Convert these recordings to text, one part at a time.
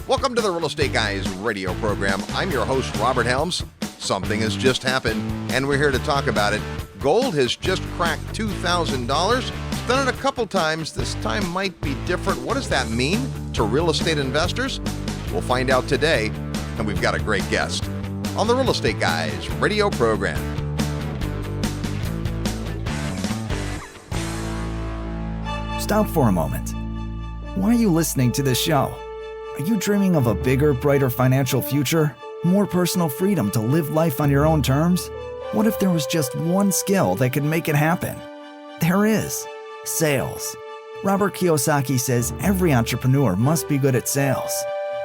Welcome to the Real Estate Guys radio program. I'm your host, Robert Helms. Something has just happened, and we're here to talk about it. Gold has just cracked $2,000. It's done it a couple times. This time might be different. What does that mean to real estate investors? We'll find out today, and we've got a great guest on the Real Estate Guys radio program. Stop for a moment. Why are you listening to this show? Are you dreaming of a bigger, brighter financial future? More personal freedom to live life on your own terms? What if there was just one skill that could make it happen? There is. Sales. Robert Kiyosaki says every entrepreneur must be good at sales.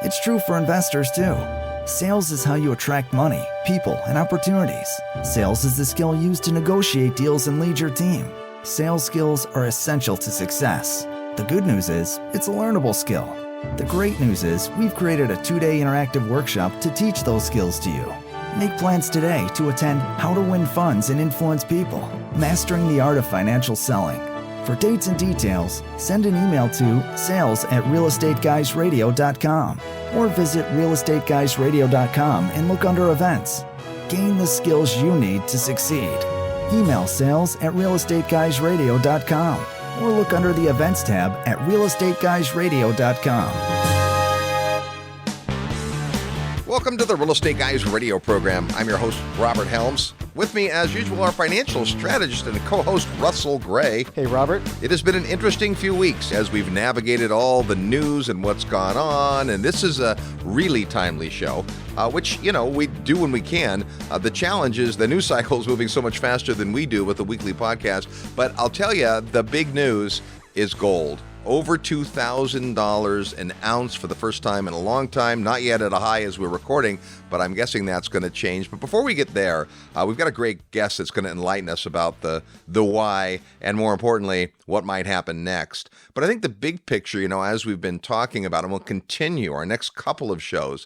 It's true for investors too. Sales is how you attract money, people, and opportunities. Sales is the skill used to negotiate deals and lead your team. Sales skills are essential to success. The good news is, it's a learnable skill. The great news is, we've created a 2-day interactive workshop to teach those skills to you. Make plans today to attend How to Win Funds and Influence People, Mastering the Art of Financial Selling. For dates and details, send an email to sales@realestateguysradio.com or visit realestateguysradio.com and look under events. Gain the skills you need to succeed. Email sales@realestateguysradio.com or look under the events tab at realestateguysradio.com. Welcome to the Real Estate Guys radio program. I'm your host, Robert Helms. With me, as usual, our financial strategist and co-host, Russell Gray. Hey, Robert. It has been an interesting few weeks as we've navigated all the news and what's gone on, and this is a really timely show, which, we do when we can. The challenge is the news cycle is moving so much faster than we do with the weekly podcast, but I'll tell you, the big news is gold. Over $2,000 an ounce for the first time in a long time. Not yet at a high as we're recording, but I'm guessing that's going to change. But before we get there, we've got a great guest that's going to enlighten us about the why and, more importantly, what might happen next. But I think the big picture, as we've been talking about, and we'll continue our next couple of shows,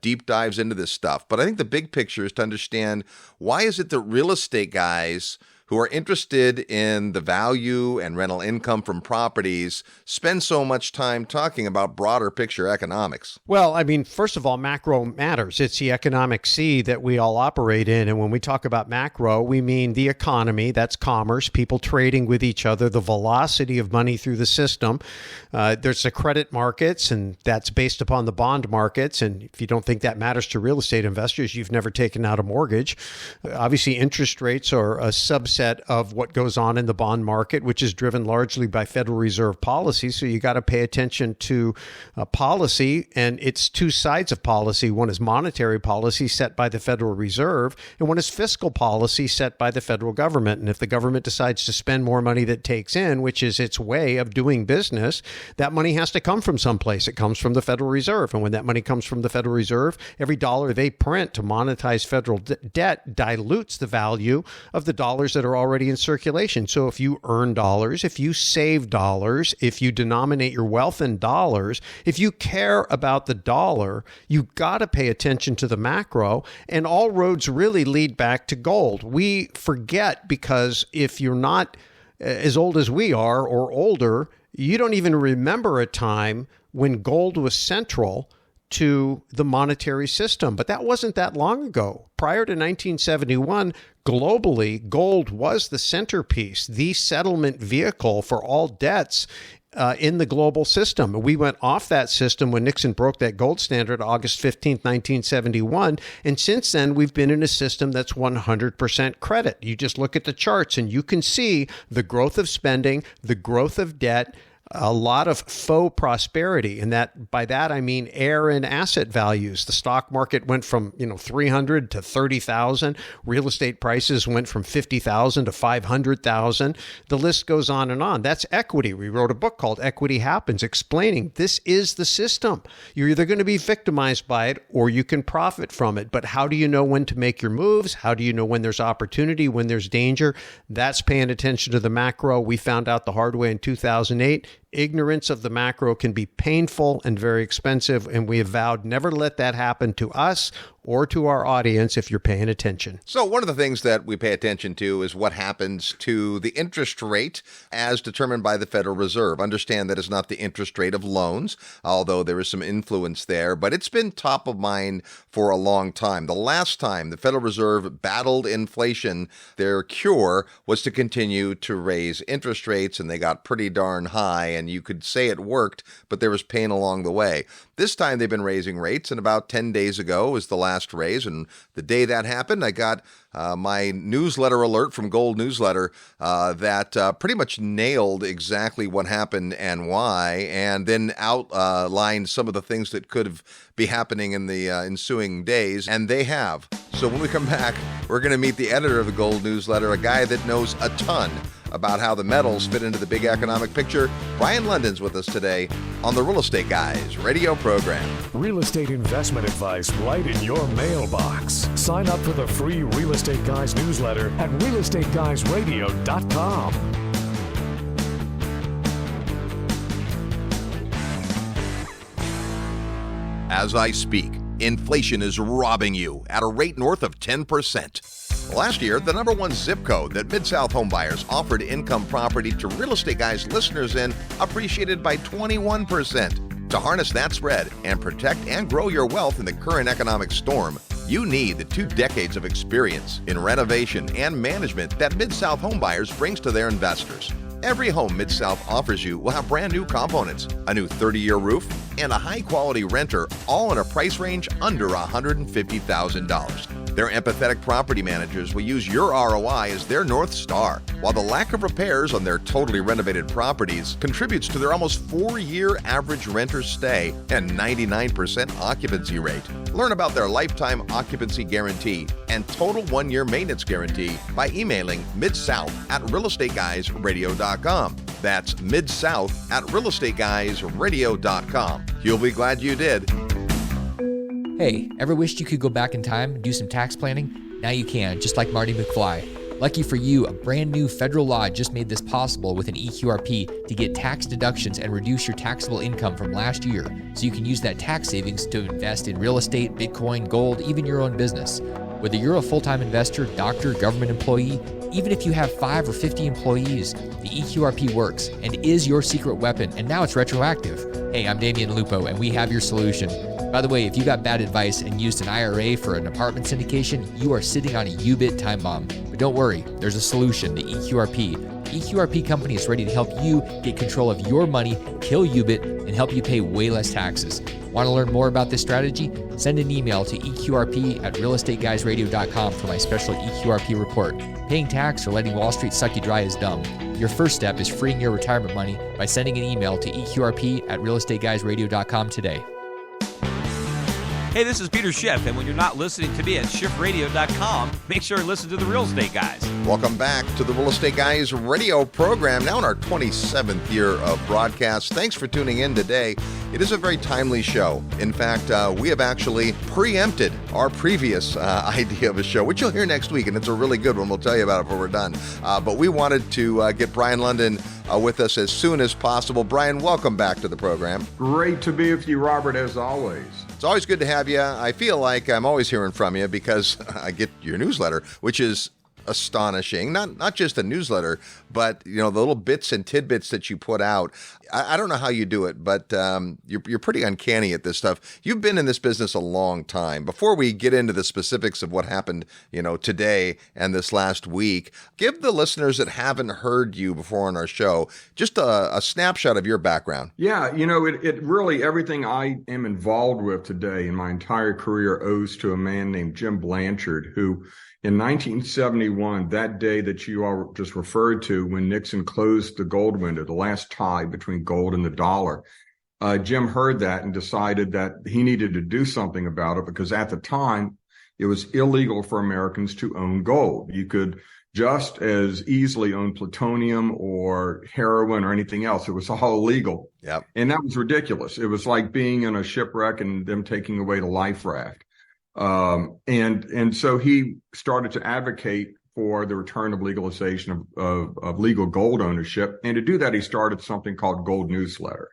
deep dives into this stuff. But I think the big picture is to understand, why is it that real estate guys who are interested in the value and rental income from properties spend so much time talking about broader picture economics? Well, first of all, macro matters. It's the economic sea that we all operate in. And when we talk about macro, we mean the economy. That's commerce, people trading with each other, the velocity of money through the system. There's the credit markets, and that's based upon the bond markets. And if you don't think that matters to real estate investors, you've never taken out a mortgage. Obviously, interest rates are a subset of what goes on in the bond market, which is driven largely by Federal Reserve policy. So you got to pay attention to policy, and it's two sides of policy. One is monetary policy set by the Federal Reserve, and one is fiscal policy set by the federal government. And if the government decides to spend more money than it takes in, which is its way of doing business, that money has to come from someplace. It comes from the Federal Reserve. And when that money comes from the Federal Reserve, every dollar they print to monetize federal debt dilutes the value of the dollars that are already in circulation. So if you earn dollars, if you save dollars, if you denominate your wealth in dollars, if you care about the dollar, you've got to pay attention to the macro, and all roads really lead back to gold. We forget, because if you're not as old as we are or older, you don't even remember a time when gold was central to the monetary system. But that wasn't that long ago. Prior to 1971, globally, gold was the centerpiece, the settlement vehicle for all debts in the global system. We went off that system when Nixon broke that gold standard August 15th, 1971. And since then, we've been in a system that's 100% credit. You just look at the charts and you can see the growth of spending, the growth of debt, a lot of faux prosperity. And that, by that, I mean air and asset values. The stock market went from, 300 to 30,000. Real estate prices went from 50,000 to 500,000. The list goes on and on. That's equity. We wrote a book called Equity Happens, explaining this is the system. You're either going to be victimized by it or you can profit from it. But how do you know when to make your moves? How do you know when there's opportunity, when there's danger? That's paying attention to the macro. We found out the hard way in 2008. Ignorance of the macro can be painful and very expensive, and we have vowed never to let that happen to us or to our audience if you're paying attention. So one of the things that we pay attention to is what happens to the interest rate as determined by the Federal Reserve. Understand that it's not the interest rate of loans, although there is some influence there, but it's been top of mind for a long time. The last time the Federal Reserve battled inflation, their cure was to continue to raise interest rates, and they got pretty darn high, and you could say it worked, but there was pain along the way. This time they've been raising rates, and about 10 days ago was the last raise, and the day that happened, I got my newsletter alert from Gold Newsletter that pretty much nailed exactly what happened and why, and then outlined some of the things that could be happening in the ensuing days, and they have. So when we come back, we're going to meet the editor of the Gold Newsletter, a guy that knows a ton about how the metals fit into the big economic picture. Brien Lundin's with us today on the Real Estate Guys radio program. Real estate investment advice right in your mailbox. Sign up for the free Real Estate Guys newsletter at realestateguysradio.com. As I speak, inflation is robbing you at a rate north of 10%. Last year, the number one zip code that Mid-South homebuyers offered income property to Real Estate Guys listeners in appreciated by 21%. To harness that spread and protect and grow your wealth in the current economic storm, you need the 2 decades of experience in renovation and management that Mid-South homebuyers brings to their investors. Every home Mid-South offers you will have brand new components, a new 30-year roof, and a high-quality renter, all in a price range under $150,000. Their empathetic property managers will use your ROI as their North Star, while the lack of repairs on their totally renovated properties contributes to their almost 4-year average renter stay and 99% occupancy rate. Learn about their lifetime occupancy guarantee and total 1-year maintenance guarantee by emailing midsouth@realestateguysradio.com. That's midsouth@realestateguysradio.com. You'll be glad you did. Hey, ever wished you could go back in time and do some tax planning? Now you can, just like Marty McFly. Lucky for you, a brand new federal law just made this possible with an EQRP to get tax deductions and reduce your taxable income from last year, so you can use that tax savings to invest in real estate, Bitcoin, gold, even your own business. Whether you're a full-time investor, doctor, government employee, even if you have 5 or 50 employees, the EQRP works and is your secret weapon, and now it's retroactive. Hey, I'm Damian Lupo, and we have your solution. By the way, if you got bad advice and used an IRA for an apartment syndication, you are sitting on a U-bit time bomb. But don't worry, there's a solution, the EQRP. The EQRP company is ready to help you get control of your money, kill U-bit, and help you pay way less taxes. Want to learn more about this strategy? Send an email to eqrp@realestateguysradio.com for my special EQRP report. Paying tax or letting Wall Street suck you dry is dumb. Your first step is freeing your retirement money by sending an email to eqrp@realestateguysradio.com today. Hey, this is Peter Schiff, and when you're not listening to me at schiffradio.com, make sure to listen to the Real Estate Guys. Welcome back to the Real Estate Guys radio program, now in our 27th year of broadcast. Thanks for tuning in today. It is a very timely show. In fact, we have actually preempted our previous idea of a show, which you'll hear next week, and it's a really good one. We'll tell you about it when we're done. But we wanted to get Brien Lundin with us as soon as possible. Brien, welcome back to the program. Great to be with you, Robert, as always. It's always good to have you. I feel like I'm always hearing from you because I get your newsletter, which is astonishing. Not just a newsletter, but the little bits and tidbits that you put out. I don't know how you do it, but you're pretty uncanny at this stuff. You've been in this business a long time. Before we get into the specifics of what happened, today and this last week, give the listeners that haven't heard you before on our show just a snapshot of your background. Yeah, it really, everything I am involved with today in my entire career owes to a man named Jim Blanchard, who in 1971, that day that you all just referred to, when Nixon closed the gold window, the last tie between gold and the dollar, Jim heard that and decided that he needed to do something about it, because at the time, it was illegal for Americans to own gold. You could just as easily own plutonium or heroin or anything else. It was all illegal. Yep. And that was ridiculous. It was like being in a shipwreck and them taking away the life raft. And so he started to advocate for the return of legalization of legal gold ownership. And to do that, he started something called Gold Newsletter.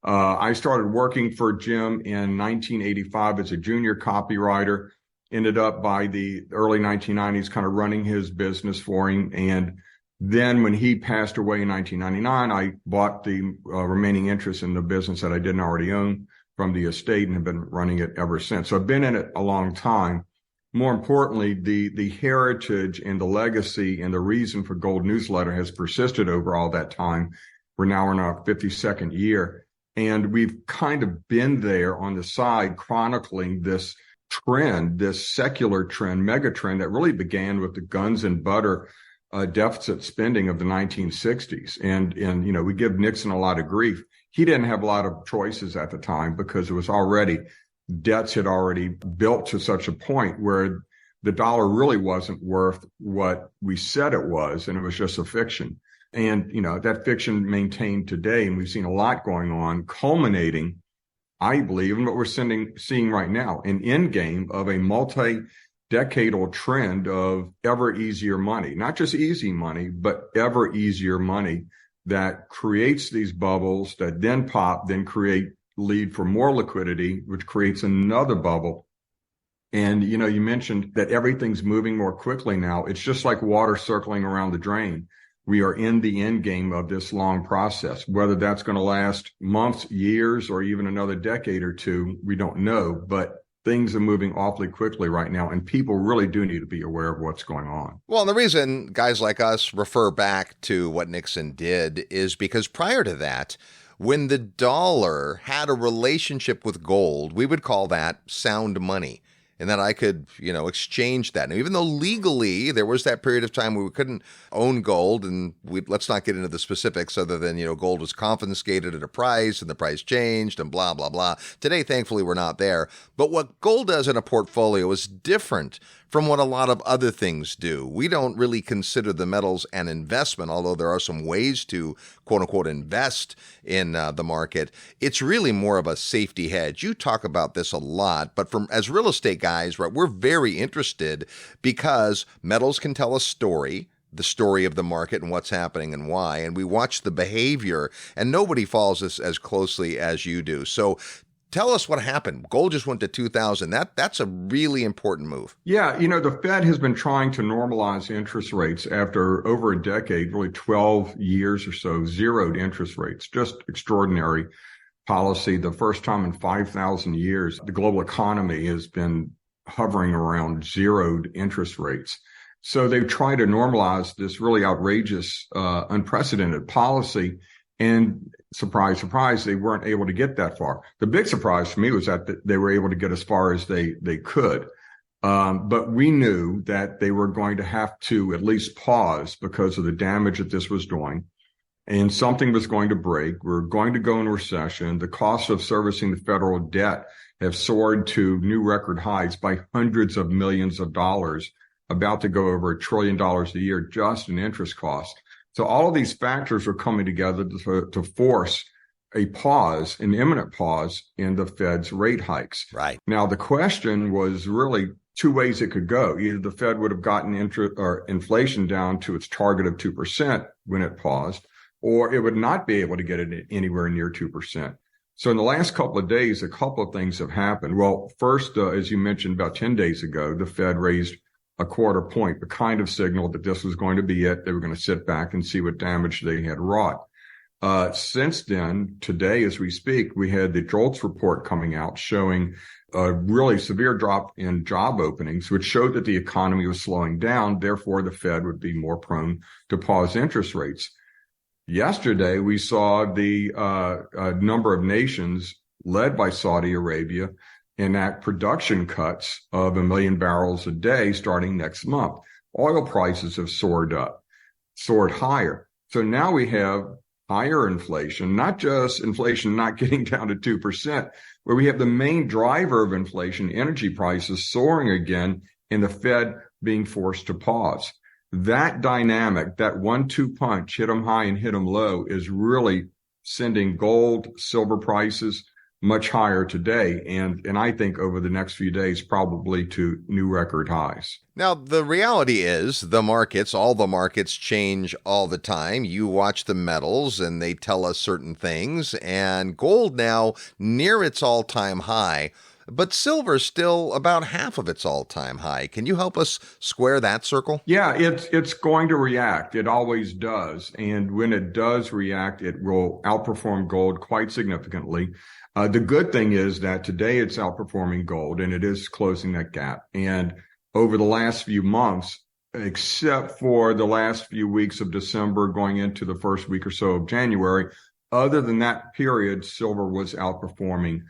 I started working for Jim in 1985 as a junior copywriter. ended up by the early 1990s kind of running his business for him. And then when he passed away in 1999, I bought the remaining interest in the business that I didn't already own from the estate and have been running it ever since. So I've been in it a long time. More importantly, the heritage and the legacy and the reason for Gold Newsletter has persisted over all that time. We're now in our 52nd year, and we've kind of been there on the side chronicling this trend, this secular trend, mega trend that really began with the guns and butter deficit spending of the 1960s. And we give Nixon a lot of grief. He didn't have a lot of choices at the time because it was already, debts had already built to such a point where the dollar really wasn't worth what we said it was, and it was just a fiction. And, that fiction maintained today, and we've seen a lot going on, culminating, I believe, in what we're seeing right now, an endgame of a multi-decadal trend of ever easier money, not just easy money, but ever easier money that creates these bubbles that then pop, then lead for more liquidity, which creates another bubble. And, you mentioned that everything's moving more quickly now. It's just like water circling around the drain. We are in the end game of this long process. Whether that's going to last months, years, or even another decade or two, we don't know. But things are moving awfully quickly right now, and people really do need to be aware of what's going on. Well, and the reason guys like us refer back to what Nixon did is because prior to that, when the dollar had a relationship with gold, we would call that sound money. And that I could, exchange that. And even though legally there was that period of time where we couldn't own gold, and let's not get into the specifics other than, gold was confiscated at a price and the price changed and blah, blah, blah. Today, thankfully, we're not there. But what gold does in a portfolio is different from what a lot of other things do. We don't really consider the metals an investment, although there are some ways to, quote unquote, invest in the market. It's really more of a safety hedge. You talk about this a lot, but as real estate guys, right, we're very interested because metals can tell a story, the story of the market and what's happening and why, and we watch the behavior, and nobody follows this as closely as you do. So tell us what happened. Gold just went to 2,000. That's a really important move. Yeah, the Fed has been trying to normalize interest rates after over a decade, really 12 years or so, zeroed interest rates. Just extraordinary policy. The first time in 5,000 years, the global economy has been hovering around zeroed interest rates. So they've tried to normalize this really outrageous, unprecedented policy. And surprise, surprise, they weren't able to get that far. The big surprise for me was that they were able to get as far as they could. But we knew that they were going to have to at least pause because of the damage that this was doing. And something was going to break. We're going to go in recession. The cost of servicing the federal debt have soared to new record highs by hundreds of millions of dollars, about to go over $1 trillion a year just in interest costs. So all of these factors are coming together to force a pause, an imminent pause in the Fed's rate hikes. Right. Now, the question was really two ways it could go. Either the Fed would have gotten inflation down to its target of 2% when it paused, or it would not be able to get it anywhere near 2%. So in the last couple of days, a couple of things have happened. Well, first, as you mentioned, about 10 days ago, the Fed raised a quarter point, the kind of signal that this was going to be it. They were going to sit back and see what damage they had wrought. Since then, today, as we speak, we had the JOLTS report coming out showing a really severe drop in job openings, which showed that the economy was slowing down. Therefore, the Fed would be more prone to pause interest rates. Yesterday, we saw the number of nations led by Saudi Arabia enact production cuts of 1 million barrels a day starting next month. Oil prices have soared higher. So now we have higher inflation, not just inflation not getting down to 2%, where we have the main driver of inflation, energy prices soaring again, and the Fed being forced to pause. That dynamic, that 1-2 punch, hit them high and hit them low, is really sending gold, silver prices much higher today, and I think over the next few days, probably to new record highs. Now, the reality is all the markets change all the time. You watch the metals and they tell us certain things, and gold now near its all-time high. but silver's still about half of its all-time high. Can you help us square that circle? Yeah, it's going to react. It always does. And when it does react, it will outperform gold quite significantly. The good thing is that today it's outperforming gold, and it is closing that gap. And over the last few months, except for the last few weeks of December going into the first week or so of January, other than that period, silver was outperforming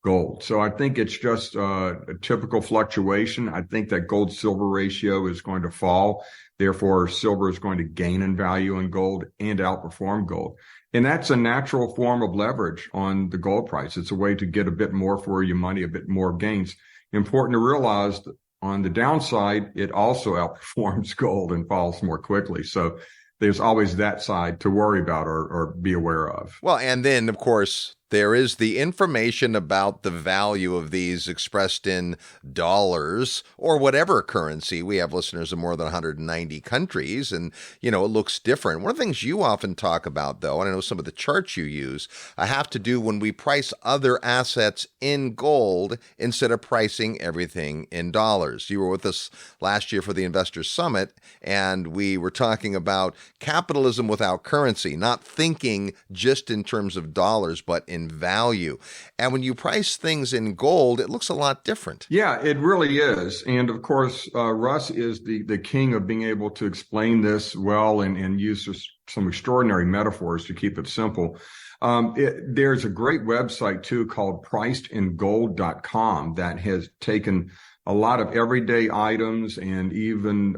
gold. So I think it's just a typical fluctuation. I think that gold-silver ratio is going to fall. Therefore, silver is going to gain in value in gold and outperform gold. And that's a natural form of leverage on the gold price. It's a way to get a bit more for your money, a bit more gains. Important to realize that on the downside, it also outperforms gold and falls more quickly. So there's always that side to worry about or be aware of. Well, and then, of course, there is the information about the value of these expressed in dollars or whatever currency. We have listeners in more than 190 countries, and, it looks different. One of the things you often talk about, though, and I know some of the charts you use, have to do when we price other assets in gold instead of pricing everything in dollars. You were with us last year for the Investors Summit, and we were talking about capitalism without currency, not thinking just in terms of dollars, but in value. And when you price things in gold, it looks a lot different. Yeah, it really is. And of course, Russ is the king of being able to explain this well and use some extraordinary metaphors to keep it simple. There's a great website, too, called pricedingold.com that has taken a lot of everyday items and even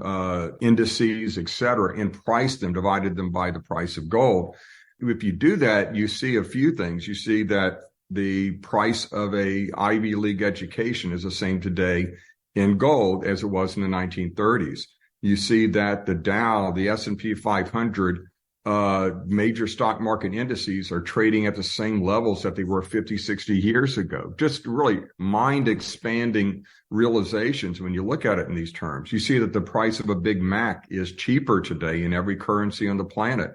indices, et cetera, and priced them, divided them by the price of gold. If you do that, you see a few things. You see that the price of a Ivy League education is the same today in gold as it was in the 1930s. You see that the Dow, the S&P 500, major stock market indices are trading at the same levels that they were 50, 60 years ago. Just really mind-expanding realizations when you look at it in these terms. You see that the price of a Big Mac is cheaper today in every currency on the planet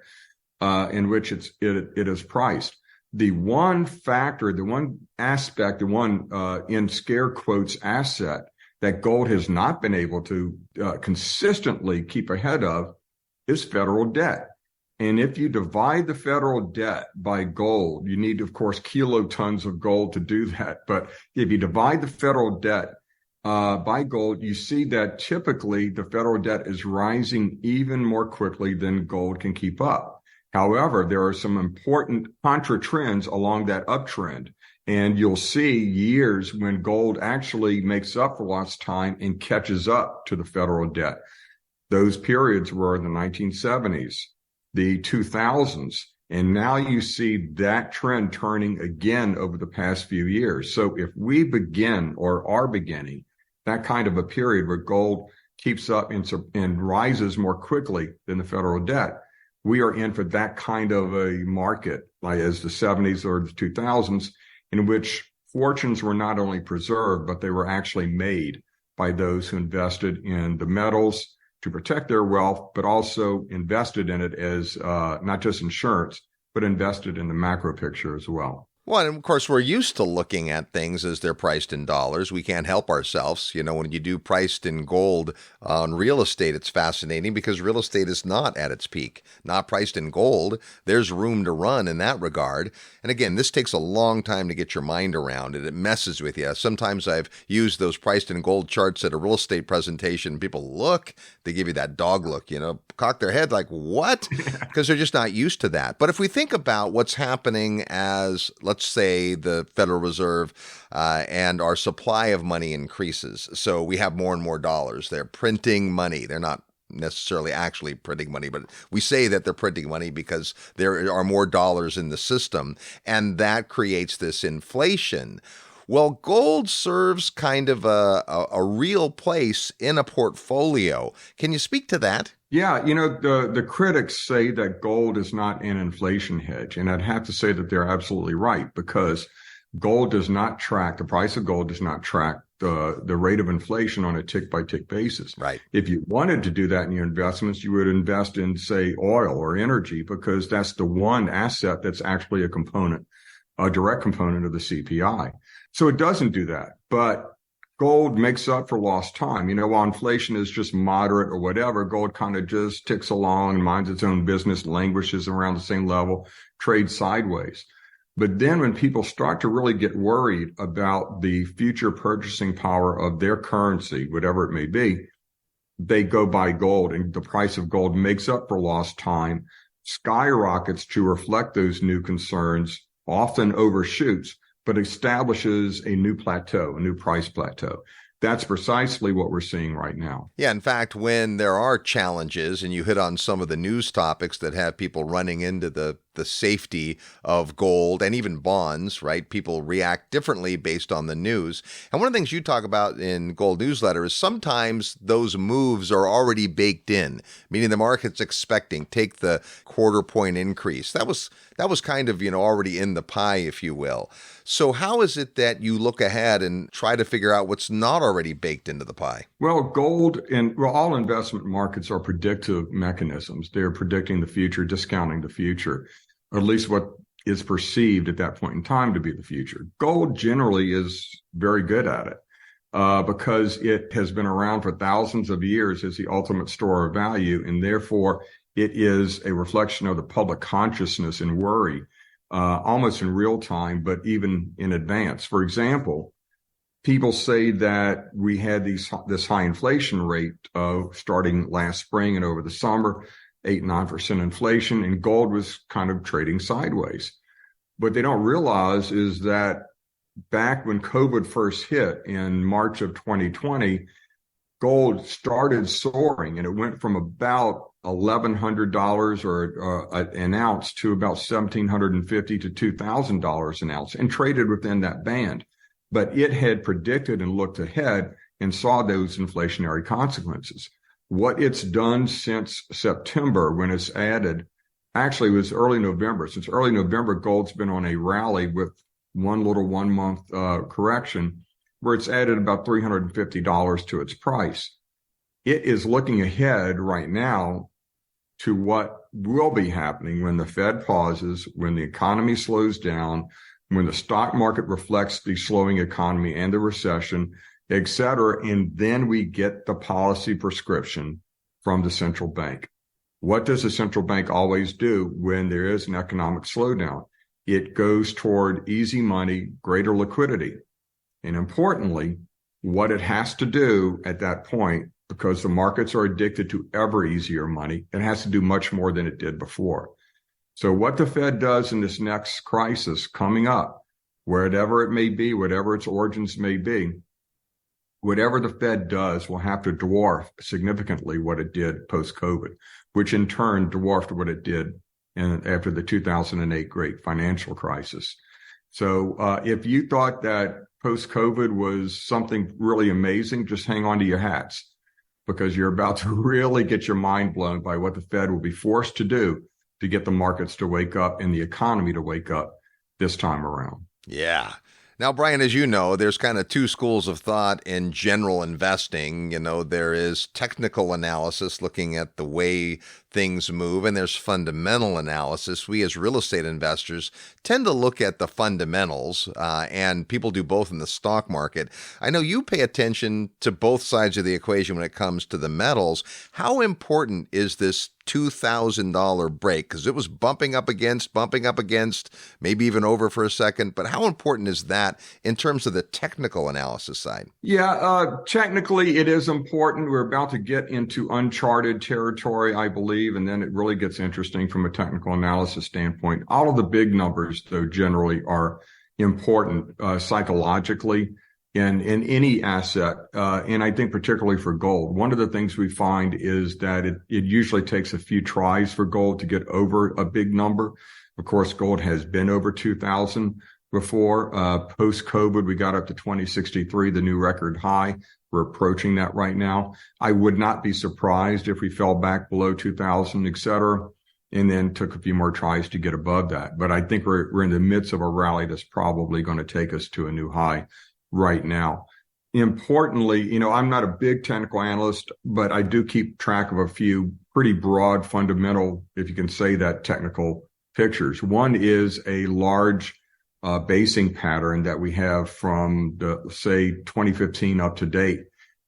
in which it is priced. The one factor, the one aspect, the one in scare quotes asset that gold has not been able to consistently keep ahead of is federal debt. And if you divide the federal debt by gold, you need, of course, kilotons of gold to do that. But if you divide the federal debt by gold, you see that typically the federal debt is rising even more quickly than gold can keep up. However, there are some important contra trends along that uptrend. And you'll see years when gold actually makes up for lost time and catches up to the federal debt. Those periods were the 1970s, the 2000s, and now you see that trend turning again over the past few years. So if we begin or are beginning that kind of a period where gold keeps up and rises more quickly than the federal debt, we are in for that kind of a market, like as the 70s or the 2000s, in which fortunes were not only preserved, but they were actually made by those who invested in the metals to protect their wealth, but also invested in it as not just insurance, but invested in the macro picture as well. Well, and of course, we're used to looking at things as they're priced in dollars. We can't help ourselves. When you do priced in gold on real estate, it's fascinating because real estate is not at its peak, not priced in gold. There's room to run in that regard. And again, this takes a long time to get your mind around it. It messes with you. Sometimes I've used those priced in gold charts at a real estate presentation. People look, they give you that dog look, cock their head like, what? Because they're just not used to that. But if we think about what's happening as, let's say, the Federal Reserve and our supply of money increases. So we have more and more dollars. They're printing money. They're not necessarily actually printing money, but we say that they're printing money because there are more dollars in the system. And that creates this inflation. Well, gold serves kind of a real place in a portfolio. Can you speak to that? Yeah, the critics say that gold is not an inflation hedge. And I'd have to say that they're absolutely right, because gold does not track, the price of gold does not track the rate of inflation on a tick-by-tick basis. Right. If you wanted to do that in your investments, you would invest in, say, oil or energy, because that's the one asset that's actually a component a direct component of the CPI. So it doesn't do that. But gold makes up for lost time. While inflation is just moderate or whatever, gold kind of just ticks along and minds its own business, languishes around the same level, trades sideways. But then when people start to really get worried about the future purchasing power of their currency, whatever it may be, they go buy gold, and the price of gold makes up for lost time, skyrockets to reflect those new concerns, often overshoots, but establishes a new plateau, a new price plateau. That's precisely what we're seeing right now. Yeah, in fact, when there are challenges, and you hit on some of the news topics that have people running into the safety of gold and even bonds, right? People react differently based on the news. And one of the things you talk about in Gold Newsletter is sometimes those moves are already baked in, meaning the market's expecting, take the quarter point increase. That was kind of, already in the pie, if you will. So how is it that you look ahead and try to figure out what's not already baked into the pie? Well, gold and all investment markets are predictive mechanisms. They're predicting the future, discounting the future, or at least what is perceived at that point in time to be the future. Gold generally is very good at it because it has been around for thousands of years as the ultimate store of value, and therefore it is a reflection of the public consciousness and worry almost in real time, but even in advance. For example, people say that we had this high inflation rate starting last spring and over the summer, 8-9% inflation, and gold was kind of trading sideways. What they don't realize is that back when COVID first hit in March of 2020, gold started soaring, and it went from about $1,100 or an ounce to about $1,750 to $2,000 an ounce, and traded within that band. But it had predicted and looked ahead and saw those inflationary consequences. What it's done since September, when it's added, actually it was early November. Since early November, gold's been on a rally with one little 1 month correction, where it's added about $350 to its price. It is looking ahead right now to what will be happening when the Fed pauses, when the economy slows down, when the stock market reflects the slowing economy and the recession, et cetera, and then we get the policy prescription from the central bank. What does the central bank always do when there is an economic slowdown? It goes toward easy money, greater liquidity. And importantly, what it has to do at that point, because the markets are addicted to ever easier money, it has to do much more than it did before. So what the Fed does in this next crisis coming up, wherever it may be, whatever its origins may be, whatever the Fed does will have to dwarf significantly what it did post-COVID, which in turn dwarfed what it did after the 2008 great financial crisis. So if you thought that post-COVID was something really amazing, just hang on to your hats, because you're about to really get your mind blown by what the Fed will be forced to do to get the markets to wake up and the economy to wake up this time around. Yeah. Now, Brien, as you know, there's kind of two schools of thought in general investing. There is technical analysis looking at the way things move, and there's fundamental analysis. We as real estate investors tend to look at the fundamentals, and people do both in the stock market. I know you pay attention to both sides of the equation when it comes to the metals. How important is this $2,000 break? Because it was bumping up against, maybe even over for a second. But how important is that in terms of the technical analysis side? Yeah, technically it is important. We're about to get into uncharted territory, I believe, and then it really gets interesting from a technical analysis standpoint. All of the big numbers, though, generally are important psychologically in any asset, and I think particularly for gold. One of the things we find is that it usually takes a few tries for gold to get over a big number. Of course, gold has been over 2,000 before. Post-COVID, we got up to 2063, the new record high. We're approaching that right now. I would not be surprised if we fell back below 2,000, et cetera, and then took a few more tries to get above that. But I think we're in the midst of a rally that's probably going to take us to a new high right now. Importantly, I'm not a big technical analyst, but I do keep track of a few pretty broad fundamental, if you can say that, technical pictures. One is a large basing pattern that we have from the, say, 2015 up to date,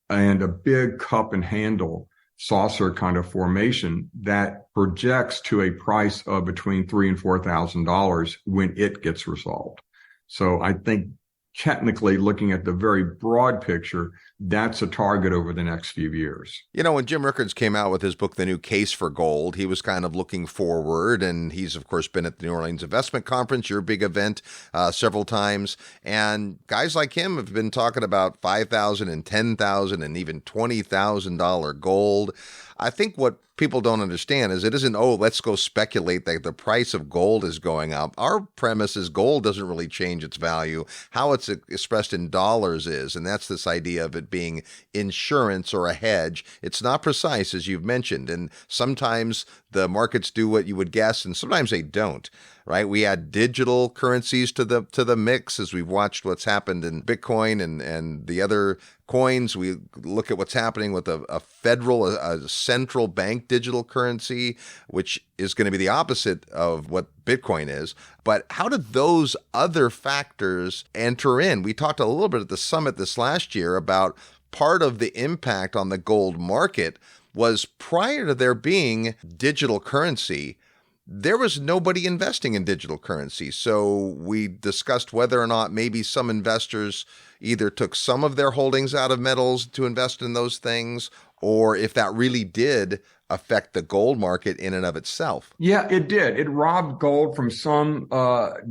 and a big cup and handle saucer kind of formation that projects to a price of between $3,000 and $4,000 when it gets resolved. So I think technically, looking at the very broad picture, that's a target over the next few years. You know, when Jim Rickards came out with his book, The New Case for Gold, he was kind of looking forward, and he's, of course, been at the New Orleans Investment Conference, your big event, several times. And guys like him have been talking about $5,000 and $10,000 and even $20,000 gold. I think what people don't understand is it isn't, let's go speculate that the price of gold is going up. Our premise is gold doesn't really change its value. How it's expressed in dollars is, and that's this idea of it being insurance or a hedge. It's not precise, as you've mentioned, and sometimes the markets do what you would guess, and sometimes they don't. Right? We add digital currencies to the mix as we've watched what's happened in Bitcoin and the other coins. We look at what's happening with a central bank digital currency, which is going to be the opposite of what Bitcoin is. But how did those other factors enter in? We talked a little bit at the summit this last year about part of the impact on the gold market was prior to there being digital currency, there was nobody investing in digital currency. So we discussed whether or not maybe some investors either took some of their holdings out of metals to invest in those things, or if that really did affect the gold market in and of itself. Yeah, it did. It robbed gold from some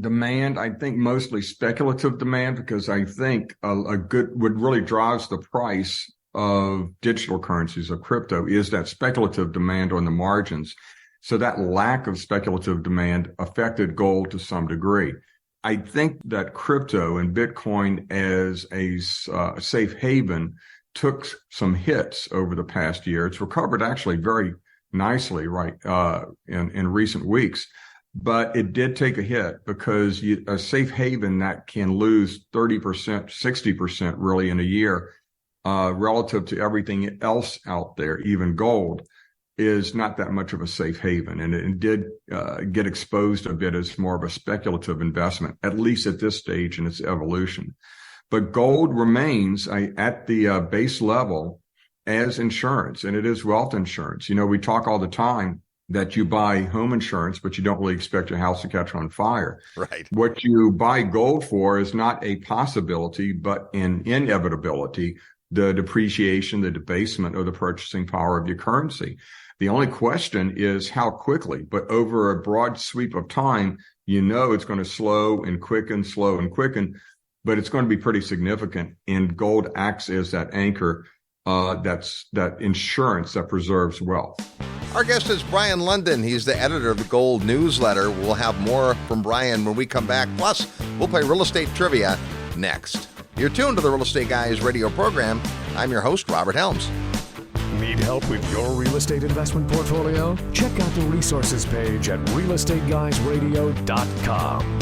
demand, I think mostly speculative demand, because I think what really drives the price of digital currencies, of crypto, is that speculative demand on the margins. So that lack of speculative demand affected gold to some degree. I think that crypto and Bitcoin as a safe haven took some hits over the past year. It's recovered actually very nicely in recent weeks, but it did take a hit because a safe haven that can lose 30%, 60% really in a year relative to everything else out there, even gold, is not that much of a safe haven. And it did get exposed a bit as more of a speculative investment, at least at this stage in its evolution. But gold remains at the base level as insurance, and it is wealth insurance. You know, we talk all the time that you buy home insurance, but you don't really expect your house to catch on fire. Right. What you buy gold for is not a possibility, but an inevitability, the depreciation, the debasement, or the purchasing power of your currency. The only question is how quickly, but over a broad sweep of time, you know it's going to slow and quicken, but it's going to be pretty significant. And gold acts as that anchor, that insurance that preserves wealth. Our guest is Brien Lundin. He's the editor of the Gold Newsletter. We'll have more from Brien when we come back. Plus, we'll play real estate trivia next. You're tuned to the Real Estate Guys radio program. I'm your host, Robert Helms. Need help with your real estate investment portfolio? Check out the resources page at realestateguysradio.com.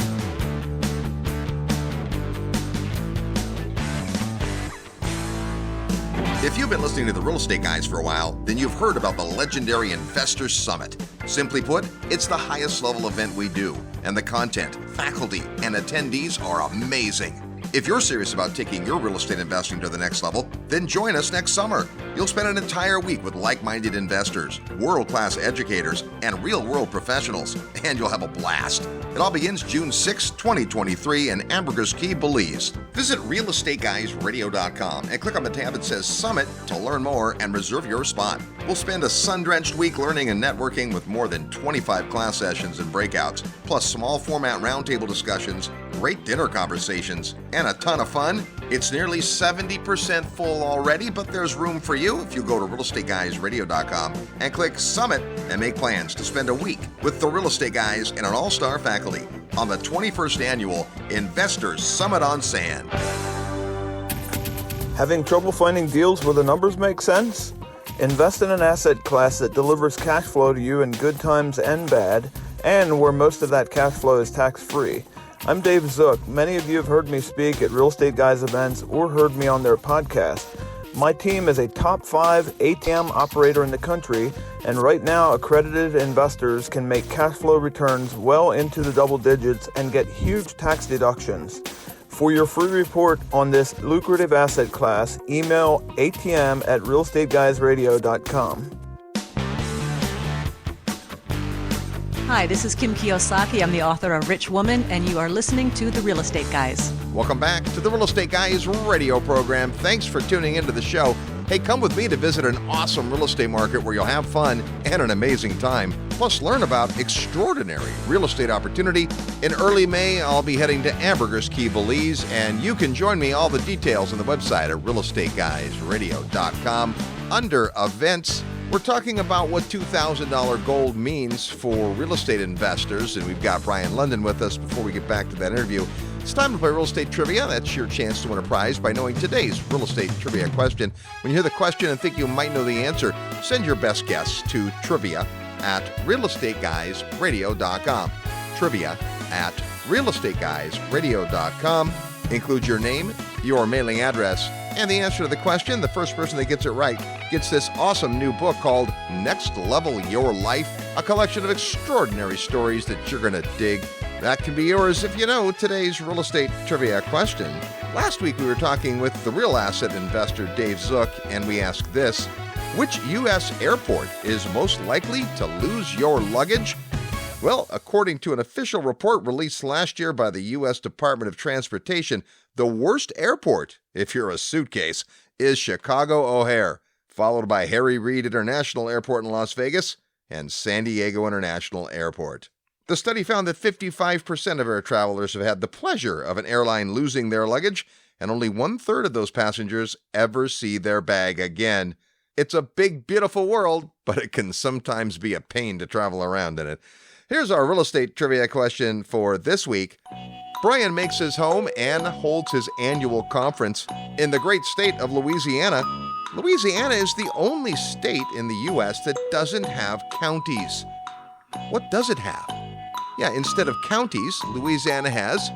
If you've been listening to the Real Estate Guys for a while, then you've heard about the legendary Investors Summit. Simply put, it's the highest level event we do, and the content, faculty, and attendees are amazing. If you're serious about taking your real estate investing to the next level, then join us next summer. You'll spend an entire week with like-minded investors, world-class educators, and real-world professionals, and you'll have a blast. It all begins June 6, 2023 in Ambergris Caye, Belize. Visit realestateguysradio.com and click on the tab that says Summit to learn more and reserve your spot. We'll spend a sun-drenched week learning and networking with more than 25 class sessions and breakouts, plus small format roundtable discussions, great dinner conversations, and a ton of fun. It's nearly 70% full already, but there's room for you if you go to realestateguysradio.com and click Summit and make plans to spend a week with the Real Estate Guys and an all-star faculty on the 21st Annual Investors Summit on Sand. Having trouble finding deals where the numbers make sense? Invest in an asset class that delivers cash flow to you in good times and bad, and where most of that cash flow is tax-free. I'm Dave Zook. Many of you have heard me speak at Real Estate Guys events or heard me on their podcast. My team is a top 5 ATM operator in the country, and right now accredited investors can make cash flow returns well into the double digits and get huge tax deductions. For your free report on this lucrative asset class, email atm@realestateguysradio.com. Hi, this is Kim Kiyosaki. I'm the author of Rich Woman, and you are listening to The Real Estate Guys. Welcome back to the Real Estate Guys radio program. Thanks for tuning into the show. Hey, come with me to visit an awesome real estate market where you'll have fun and an amazing time. Plus, learn about extraordinary real estate opportunity. In early May, I'll be heading to Ambergris Caye, Belize, and you can join me. All the details on the website at realestateguysradio.com. Under events, we're talking about what $2,000 gold means for real estate investors, and we've got Brien Lundin with us. Before we get back to that interview, it's time to play real estate trivia. That's your chance to win a prize by knowing today's real estate trivia question. When you hear the question and think you might know the answer, send your best guess to trivia@realestateguysradio.com. Trivia@realestateguysradio.com. Include your name, your mailing address, and the answer to the question. The first person that gets it right gets this awesome new book called Next Level Your Life, a collection of extraordinary stories that you're going to dig. That can be yours if you know today's real estate trivia question. Last week we were talking with the real asset investor Dave Zook, and we asked this: which U.S. airport is most likely to lose your luggage? Well, according to an official report released last year by the U.S. Department of Transportation, the worst airport, if you're a suitcase, is Chicago O'Hare, followed by Harry Reid International Airport in Las Vegas and San Diego International Airport. The study found that 55% of air travelers have had the pleasure of an airline losing their luggage, and only 1/3 of those passengers ever see their bag again. It's a big, beautiful world, but it can sometimes be a pain to travel around in it. Here's our real estate trivia question for this week. Brien makes his home and holds his annual conference in the great state of Louisiana. Louisiana is the only state in the U.S. that doesn't have counties. What does it have? Yeah, instead of counties, Louisiana has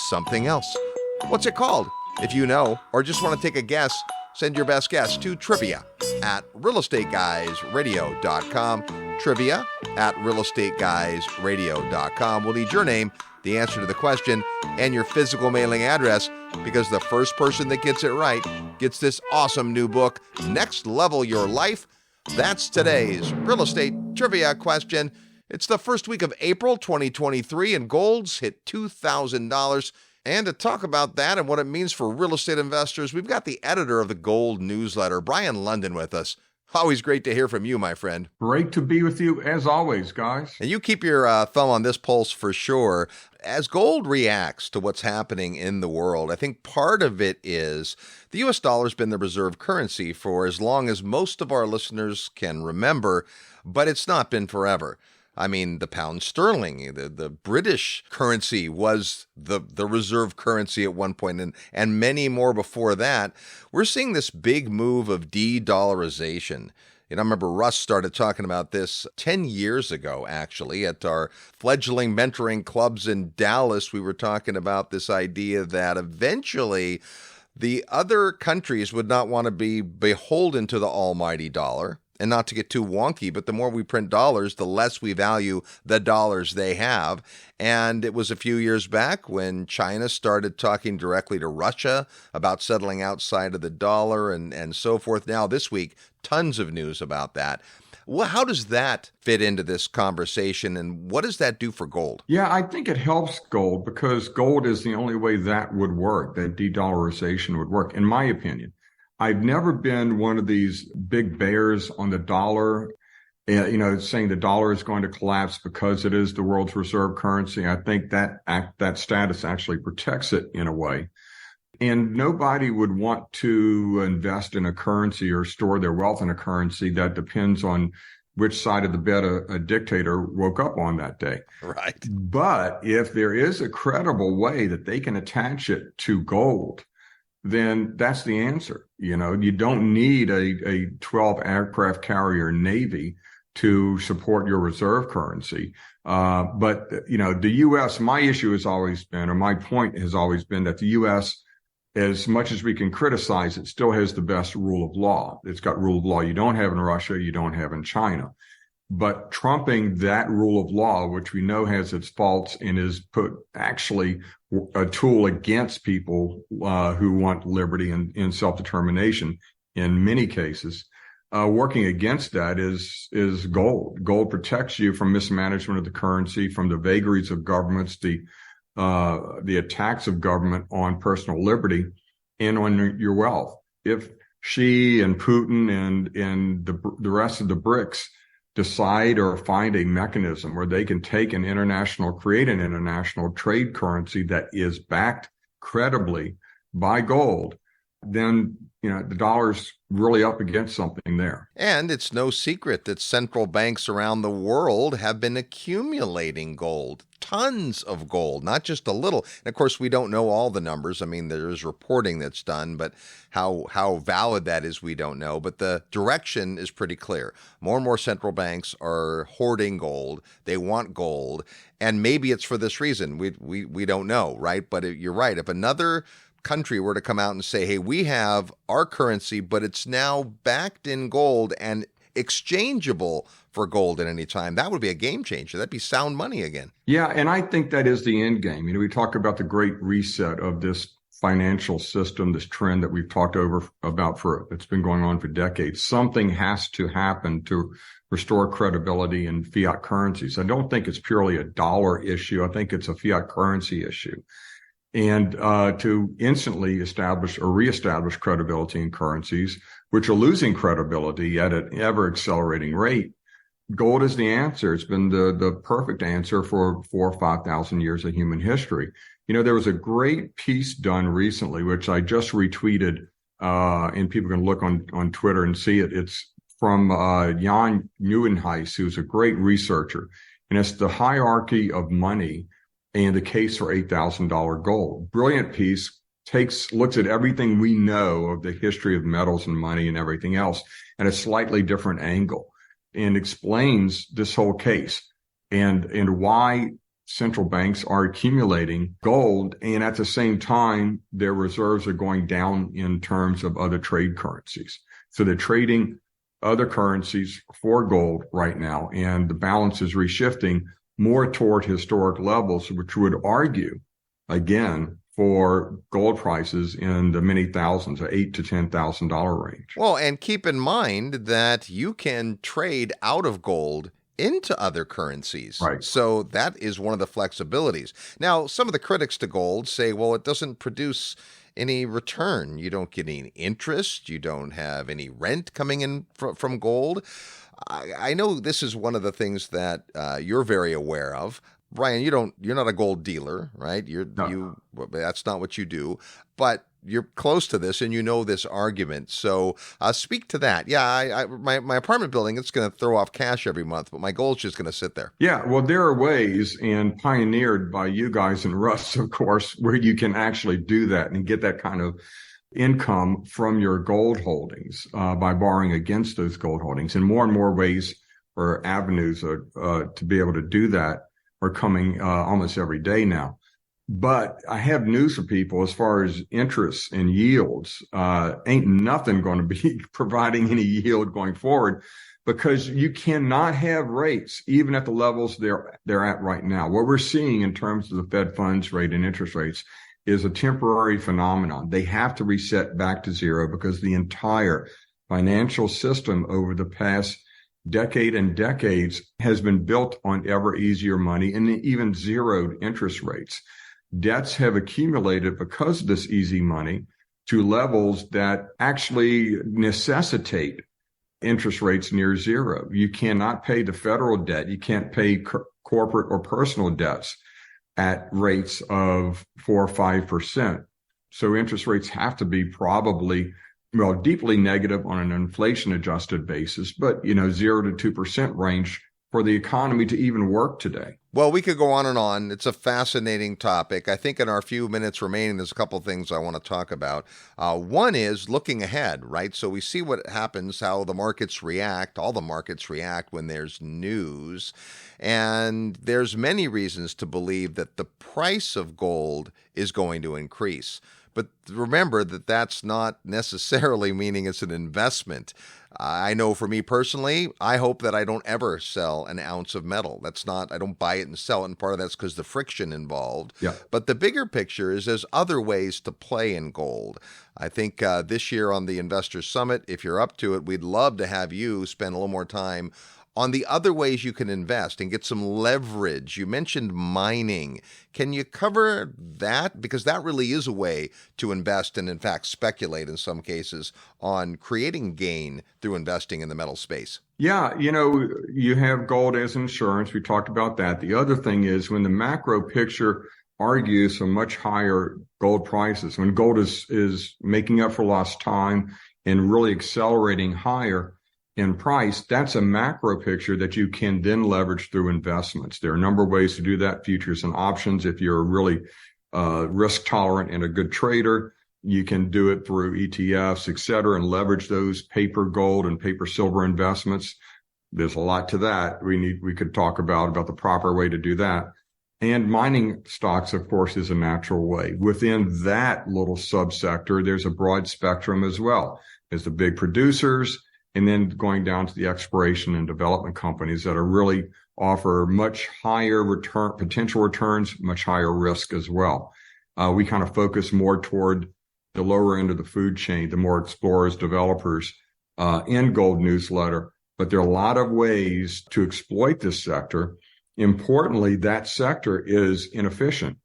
something else. What's it called? If you know, or just want to take a guess, send your best guess to trivia@realestateguysradio.com. Trivia@realestateguysradio.com. We'll need your name, the answer to the question, and your physical mailing address, because the first person that gets it right gets this awesome new book, Next Level Your Life. That's today's real estate trivia question. It's the first week of April 2023, and gold's hit $2,000. And to talk about that and what it means for real estate investors, we've got the editor of the Gold newsletter, Brien Lundin, with us. Always great to hear from you, my friend. Great to be with you as always, guys. And you keep your thumb on this pulse for sure. As gold reacts to what's happening in the world, I think part of it is the U.S. dollar has been the reserve currency for as long as most of our listeners can remember, but it's not been forever. I mean, the pound sterling, the British currency was the reserve currency at one point, and many more before that. We're seeing this big move of de-dollarization. And I remember Russ started talking about this 10 years ago, actually, at our fledgling mentoring clubs in Dallas. We were talking about this idea that eventually the other countries would not want to be beholden to the almighty dollar. And not to get too wonky, but the more we print dollars, the less we value the dollars they have. And it was a few years back when China started talking directly to Russia about settling outside of the dollar and so forth. Now, this week, tons of news about that. Well, how does that fit into this conversation, and what does that do for gold? Yeah, I think it helps gold because gold is the only way that would work, that de-dollarization would work, in my opinion. I've never been one of these big bears on the dollar, saying the dollar is going to collapse because it is the world's reserve currency. I think that status actually protects it in a way. And nobody would want to invest in a currency or store their wealth in a currency that depends on which side of the bed a dictator woke up on that day. Right. But if there is a credible way that they can attach it to gold, then that's the answer. You don't need a 12 aircraft carrier Navy to support your reserve currency. But the U.S., my issue has always been, or my point has always been that the U.S. as much as we can criticize, it still has the best rule of law. It's got rule of law you don't have in Russia, you don't have in China. But trumping that rule of law, which we know has its faults and is put actually a tool against people who want liberty and self-determination in many cases, working against that is gold. Gold protects you from mismanagement of the currency, from the vagaries of governments, the attacks of government on personal liberty and on your wealth. If Xi and Putin and the rest of the BRICS decide or find a mechanism where they can create an international trade currency that is backed credibly by gold, then the dollar's really up against something there. And it's no secret that central banks around the world have been accumulating gold, tons of gold, not just a little. And of course, we don't know all the numbers. I mean, there is reporting that's done, but how valid that is, we don't know. But the direction is pretty clear. More and more central banks are hoarding gold. They want gold. And maybe it's for this reason. We don't know, right? But you're right. If another country were to come out and say, hey, we have our currency, but it's now backed in gold and exchangeable for gold at any time, that would be a game changer. That'd be sound money again. Yeah, and I think that is the end game. We talk about the great reset of this financial system, this trend that we've talked about it's been going on for decades. Something has to happen to restore credibility in fiat currencies. I don't think it's purely a dollar issue. I think it's a fiat currency issue. And to instantly establish or reestablish credibility in currencies, which are losing credibility at an ever-accelerating rate, gold is the answer. It's been the perfect answer for 4,000 or 5,000 years of human history. There was a great piece done recently, which I just retweeted, and people can look on Twitter and see it. It's from Jan Nieuwenhuis, who's a great researcher, and it's the hierarchy of money and the case for $8,000 gold. Brilliant piece, looks at everything we know of the history of metals and money and everything else at a slightly different angle, and explains this whole case and why central banks are accumulating gold, and at the same time, their reserves are going down in terms of other trade currencies. So they're trading other currencies for gold right now, and the balance is reshifting more toward historic levels, which would argue, again, for gold prices in the many thousands, $8,000 to $10,000 range. Well, and keep in mind that you can trade out of gold into other currencies. Right. So that is one of the flexibilities. Now, some of the critics to gold say, well, it doesn't produce any return. You don't get any interest. You don't have any rent coming in from gold. I know this is one of the things that you're very aware of. Brien, you're not a gold dealer, right? That's not what you do, but you're close to this and you know this argument. So speak to that. Yeah, my apartment building, it's going to throw off cash every month, but my gold's just going to sit there. Yeah, well, there are ways, and pioneered by you guys and Russ, of course, where you can actually do that and get that kind of income from your gold holdings by borrowing against those gold holdings. And more ways or avenues to be able to do that are coming almost every day now. But I have news for people as far as interest and yields. Ain't nothing going to be providing any yield going forward, because you cannot have rates even at the levels they're at right now. What we're seeing in terms of the Fed funds rate and interest rates is a temporary phenomenon. They have to reset back to zero because the entire financial system over the past decade and decades has been built on ever easier money and even zeroed interest rates. Debts have accumulated because of this easy money to levels that actually necessitate interest rates near zero. You cannot pay the federal debt. You can't pay corporate or personal debts at rates of 4 or 5%. So interest rates have to be probably, deeply negative on an inflation adjusted basis, but 0 to 2% range for the economy to even work today. Well, we could go on and on. It's a fascinating topic. I think in our few minutes remaining, there's a couple of things I want to talk about. One is looking ahead, right? So we see what happens, how the markets react. All the markets react when there's news. And there's many reasons to believe that the price of gold is going to increase. But remember that that's not necessarily meaning it's an investment. I know for me personally, I hope that I don't ever sell an ounce of metal. I don't buy it and sell it. And part of that's because the friction involved. Yeah. But the bigger picture is there's other ways to play in gold. I think this year on the Investor Summit, if you're up to it, we'd love to have you spend a little more time on the other ways you can invest and get some leverage. You mentioned mining. Can you cover that? Because that really is a way to invest and, in fact, speculate in some cases on creating gain through investing in the metal space. Yeah, you have gold as insurance. We talked about that. The other thing is when the macro picture argues for much higher gold prices, when gold is making up for lost time and really accelerating higher in price, that's a macro picture that you can then leverage through investments. There are a number of ways to do that, futures and options. If you're really risk tolerant and a good trader, you can do it through ETFs, et cetera, and leverage those paper gold and paper silver investments. There's a lot to that. We could talk about the proper way to do that. And mining stocks, of course, is a natural way. Within that little subsector, there's a broad spectrum as well. There's the big producers, and then going down to the exploration and development companies that are really offer much higher potential returns, much higher risk as well. We kind of focus more toward the lower end of the food chain, the more explorers, developers in Gold Newsletter. But there are a lot of ways to exploit this sector. Importantly, that sector is inefficient.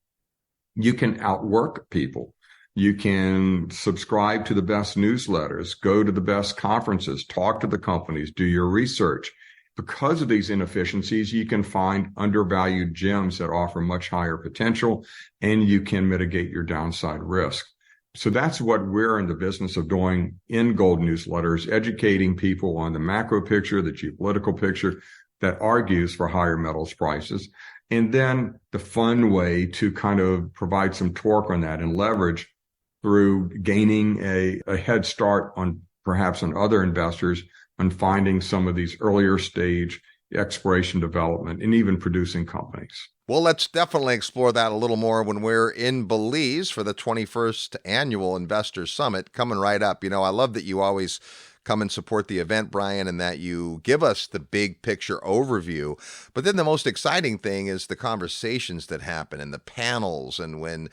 You can outwork people. You can subscribe to the best newsletters, go to the best conferences, talk to the companies, do your research. Because of these inefficiencies, you can find undervalued gems that offer much higher potential, and you can mitigate your downside risk. So that's what we're in the business of doing in Gold Newsletters, educating people on the macro picture, the geopolitical picture that argues for higher metals prices. And then the fun way to kind of provide some torque on that and leverage through gaining a head start on perhaps on other investors on finding some of these earlier stage exploration development and even producing companies. Well, let's definitely explore that a little more when we're in Belize for the 21st Annual Investor Summit coming right up. I love that you always come and support the event, Brien, and that you give us the big picture overview. But then the most exciting thing is the conversations that happen and the panels, and when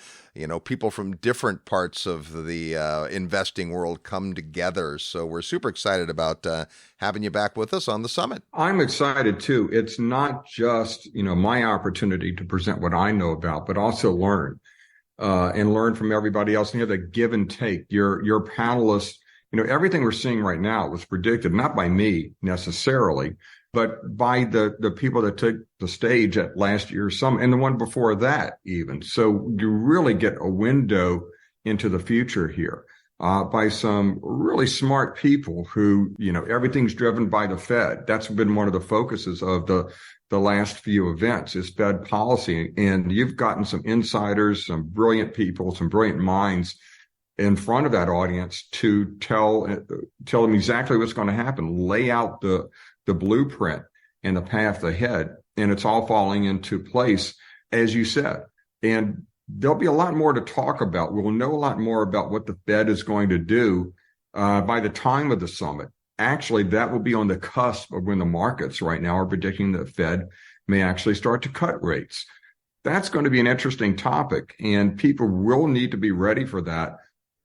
people from different parts of the investing world come together. So we're super excited about having you back with us on the summit. I'm excited too. It's not just my opportunity to present what I know about, but also learn and learn from everybody else. And the give and take. Your panelists. Everything we're seeing right now was predicted, not by me necessarily, but by the people that took the stage at last year's summit and the one before that even. So you really get a window into the future here by some really smart people who, everything's driven by the Fed. That's been one of the focuses of the last few events is Fed policy. And you've gotten some insiders, some brilliant people, some brilliant minds in front of that audience to tell them exactly what's going to happen, lay out the blueprint and the path ahead. And it's all falling into place, as you said. And there'll be a lot more to talk about. We'll know a lot more about what the Fed is going to do by the time of the summit. Actually, that will be on the cusp of when the markets right now are predicting the Fed may actually start to cut rates. That's going to be an interesting topic, and people will need to be ready for that.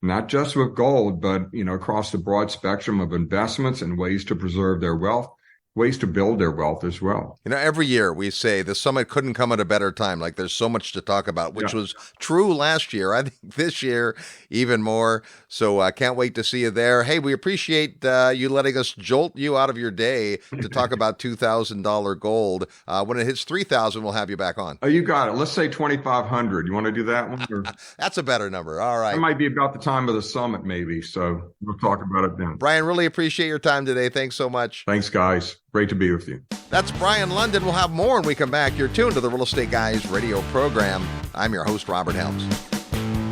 Not just with gold, but, across the broad spectrum of investments and ways to preserve their wealth, ways to build their wealth as well. Every year we say the summit couldn't come at a better time. Like there's so much to talk about, which was true last year. I think this year even more. So I can't wait to see you there. Hey, we appreciate you letting us jolt you out of your day to talk about $2,000 gold. When it hits 3,000, we'll have you back on. Oh, you got it. Let's say 2,500. You want to do that one? Or? That's a better number. All right. It might be about the time of the summit, maybe. So we'll talk about it then. Brien, really appreciate your time today. Thanks so much. Thanks, guys. Great to be with you. That's Brien Lundin. We'll have more when we come back. You're tuned to the Real Estate Guys radio program. I'm your host, Robert Helms.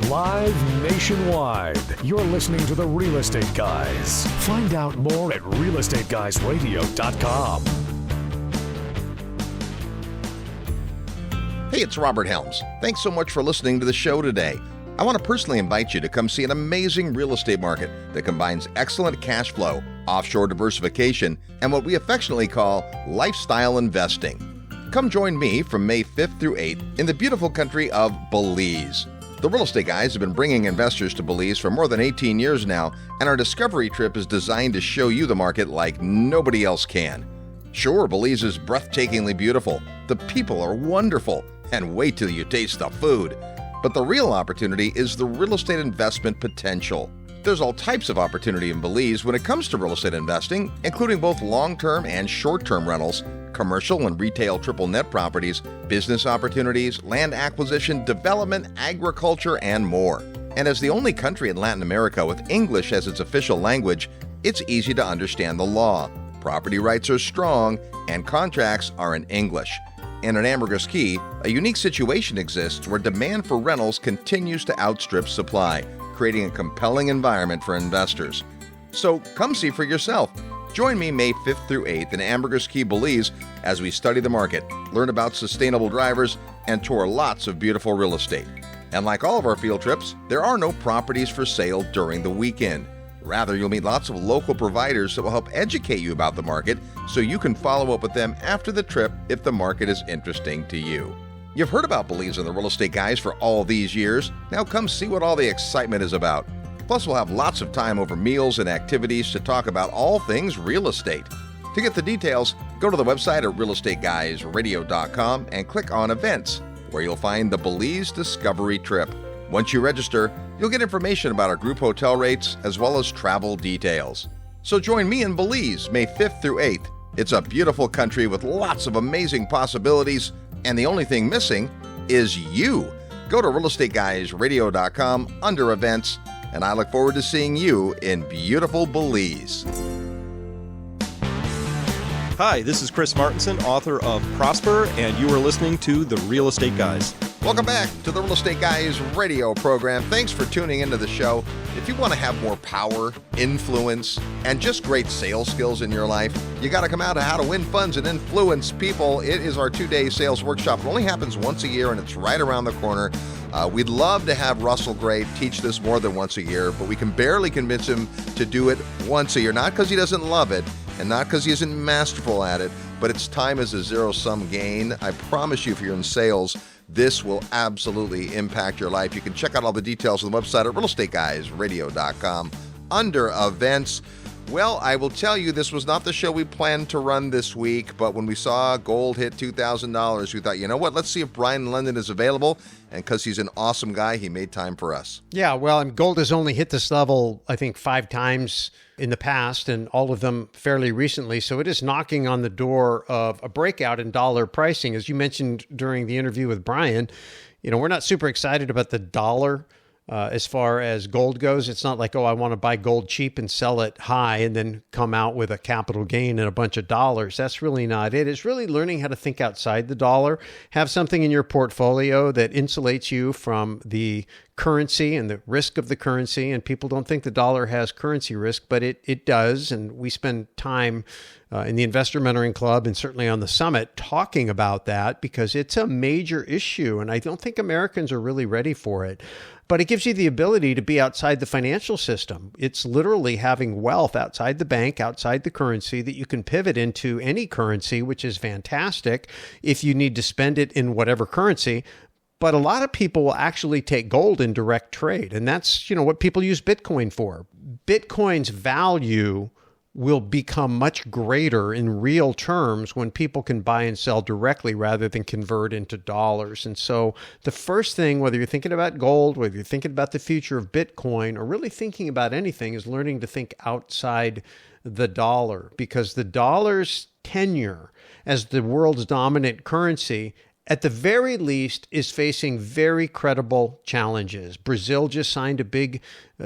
Live nationwide, you're listening to the Real Estate Guys. Find out more at realestateguysradio.com. Hey, it's Robert Helms. Thanks so much for listening to the show today. I want to personally invite you to come see an amazing real estate market that combines excellent cash flow, offshore diversification, and what we affectionately call lifestyle investing. Come join me from May 5th through 8th in the beautiful country of Belize. The Real Estate Guys have been bringing investors to Belize for more than 18 years now, and our discovery trip is designed to show you the market like nobody else can. Sure, Belize is breathtakingly beautiful, the people are wonderful, and wait till you taste the food. But the real opportunity is the real estate investment potential. There's all types of opportunity in Belize when it comes to real estate investing, including both long-term and short-term rentals, commercial and retail triple net properties, business opportunities, land acquisition, development, agriculture, and more. And as the only country in Latin America with English as its official language, it's easy to understand the law. Property rights are strong, and contracts are in English. And in Ambergris Caye, a unique situation exists where demand for rentals continues to outstrip supply, creating a compelling environment for investors. So come see for yourself. Join me May 5th through 8th in Ambergris Caye, Belize, as we study the market, learn about sustainable drivers, and tour lots of beautiful real estate. And like all of our field trips, there are no properties for sale during the weekend. Rather, you'll meet lots of local providers that will help educate you about the market so you can follow up with them after the trip if the market is interesting to you. You've heard about Belize and the Real Estate Guys for all these years. Now come see what all the excitement is about. Plus, we'll have lots of time over meals and activities to talk about all things real estate. To get the details, go to the website at realestateguysradio.com and click on Events, where you'll find the Belize Discovery Trip. Once you register, you'll get information about our group hotel rates as well as travel details. So join me in Belize, May 5th through 8th. It's a beautiful country with lots of amazing possibilities, and the only thing missing is you. Go to realestateguysradio.com under Events, and I look forward to seeing you in beautiful Belize. Hi, this is Chris Martinson, author of Prosper, and you are listening to The Real Estate Guys. Welcome back to the Real Estate Guys radio program. Thanks for tuning into the show. If you want to have more power, influence, and just great sales skills in your life, you got to come out to How to Win Funds and Influence People. It is our 2-day sales workshop. It only happens once a year, and it's right around the corner. We'd love to have Russell Gray teach this more than once a year, but we can barely convince him to do it once a year. Not because he doesn't love it, and not because he isn't masterful at it, but its time is a zero-sum gain. I promise you, if you're in sales, this will absolutely impact your life. You can check out all the details on the website at realestateguysradio.com under Events. Well, I will tell you, this was not the show we planned to run this week, but when we saw gold hit $2,000, we thought, you know what, let's see if Brien Lundin is available, and because he's an awesome guy, he made time for us. Yeah, well, and gold has only hit this level, I think, 5 times in the past, and all of them fairly recently, so it is knocking on the door of a breakout in dollar pricing. As you mentioned during the interview with Brien, you know, we're not super excited about the dollar as far as gold goes. It's not like, oh, I want to buy gold cheap and sell it high and then come out with a capital gain and a bunch of dollars. That's really not it. It's really learning how to think outside the dollar, have something in your portfolio that insulates you from the currency and the risk of the currency. And people don't think the dollar has currency risk, but it does. And we spend time in the Investor Mentoring Club and certainly on the summit talking about that because it's a major issue. And I don't think Americans are really ready for it. But it gives you the ability to be outside the financial system. It's literally having wealth outside the bank, outside the currency that you can pivot into any currency, which is fantastic if you need to spend it in whatever currency. But a lot of people will actually take gold in direct trade. And that's, you know, what people use Bitcoin for. Bitcoin's value will become much greater in real terms when people can buy and sell directly rather than convert into dollars. And so the first thing, whether you're thinking about gold, whether you're thinking about the future of Bitcoin, or really thinking about anything, is learning to think outside the dollar, because the dollar's tenure as the world's dominant currency at the very least is facing very credible challenges. Brazil just signed a big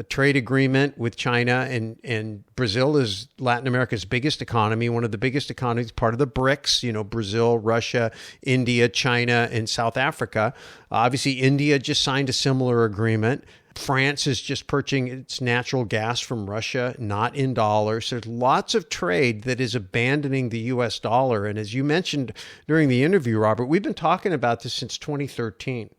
trade agreement with China, and Brazil is Latin America's biggest economy, one of the biggest economies, part of the BRICS, you know, Brazil, Russia, India, China, and South Africa. Obviously, India just signed a similar agreement. France is just purchasing its natural gas from Russia, not in dollars. There's lots of trade that is abandoning the U.S. dollar. And as you mentioned during the interview, Robert, we've been talking about this since 2013.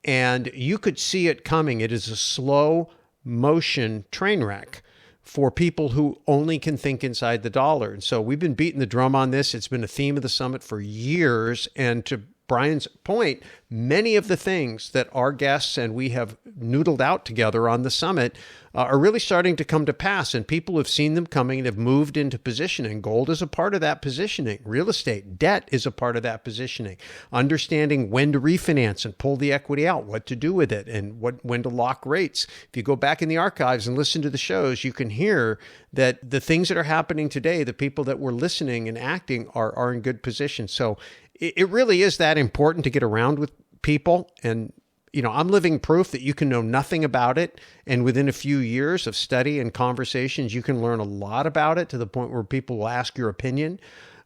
And you could see it coming. It is a slow motion train wreck for people who only can think inside the dollar. And so we've been beating the drum on this. It's been a theme of the summit for years. And to Brian's point, many of the things that our guests and we have noodled out together on the summit are really starting to come to pass, and people have seen them coming and have moved into positioning. Gold is a part of that positioning. Real estate, debt is a part of that positioning. Understanding when to refinance and pull the equity out, what to do with it, and when to lock rates. If you go back in the archives and listen to the shows, you can hear that the things that are happening today, the people that were listening and acting are in good position. So it really is that important to get around with people. And, I'm living proof that you can know nothing about it. And within a few years of study and conversations, you can learn a lot about it to the point where people will ask your opinion.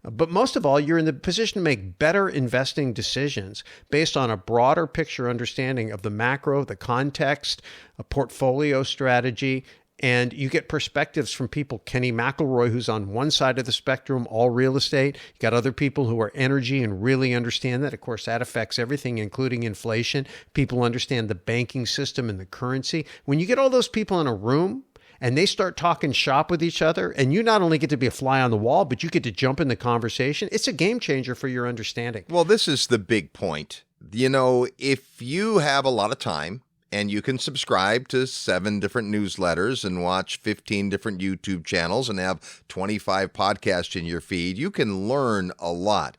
But most of all, you're in the position to make better investing decisions based on a broader picture understanding of the macro, the context, a portfolio strategy. And you get perspectives from people, Kenny McElroy, who's on one side of the spectrum, all real estate. You got other people who are energy and really understand that. Of course, that affects everything, including inflation. People understand the banking system and the currency. When you get all those people in a room and they start talking shop with each other, and you not only get to be a fly on the wall, but you get to jump in the conversation, it's a game changer for your understanding. Well, this is the big point. If you have a lot of time, and you can subscribe to 7 different newsletters and watch 15 different YouTube channels and have 25 podcasts in your feed, you can learn a lot.